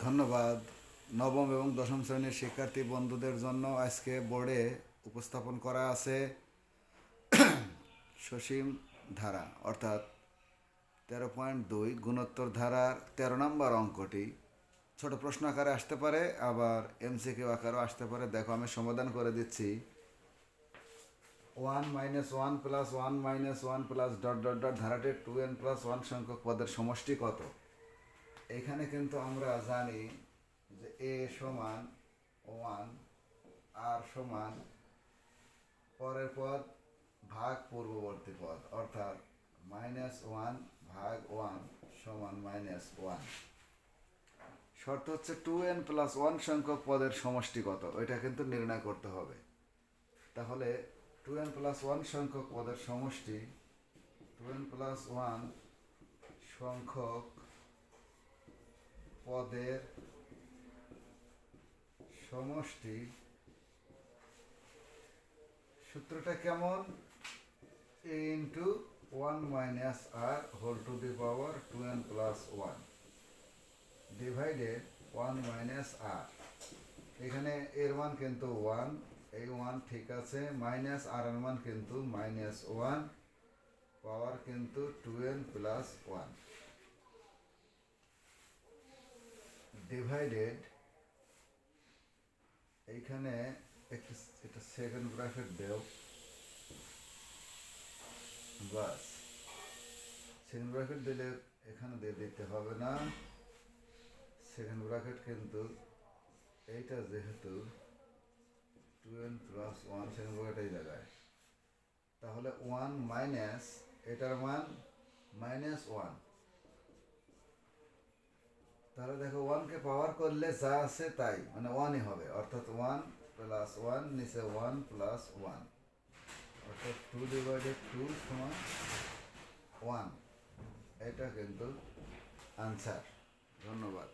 ধন্যবাদ। নবম এবং দশম শ্রেণীর শিক্ষার্থী বন্ধুদের জন্য আজকে বোর্ডে উপস্থাপন করা আছে সসীম ধারা অর্থাৎ 13.2 গুণোত্তর ধারার 13 নম্বর অঙ্কটি। ছোট প্রশ্ন আকারে আসতে পারে, আবার এমসিকিউ আকারেও আসতে পারে। দেখো, আমি সমাধান করে দিচ্ছি। 1 - 1 + 1 - 1 + ডট ডট ডট ধারাটির 2n+1 সংখ্যক পদের সমষ্টি কত? এখানে কিন্তু আমরা জানি যে এ সমান 1, আর সমান পরের পদ ভাগ পূর্ববর্তী পদ, অর্থাৎ -1/1 সমান -1। শর্ত হচ্ছে 2n+1 সংখ্যক পদের সমষ্টি কত, এটা কিন্তু নির্ণয় করতে হবে। তাহলে 2n+1 সংখ্যক পদের সমষ্টি, 2n+1 সংখ্যক পদের সমষ্টি সূত্রটা কেমন? a × 1 - r whole to the power 2n+1 divided 1 - r। এখানে এর মান কিন্তু 1, এই 1 ঠিক আছে, মাইনাস আর এর মান কিন্তু -1, পাওয়ার কিন্তু 2n+1 ডিভাইডেড, এইখানে একটু এটা সেকেন্ড ব্র্যাকেট দেও, বাস। সেকেন্ড ব্র্যাকেট দিলে এখানে দিয়ে দিতে হবে না। সেকেন্ড ব্র্যাকেট কিন্তু এইটা যেহেতু 2n+1, সেকেন্ড ব্র্যাকেট এই জায়গায়, তাহলে 1 মাইনাস এটার মান -1। তাহলে দেখো, 1কে পাওয়ার করলে যা আছে তাই, মানে 1ই হবে, অর্থাৎ 1+1 নিচে 1+1, অর্থাৎ 2/2 সমান 1। এটা কিন্তু আনসার। ধন্যবাদ।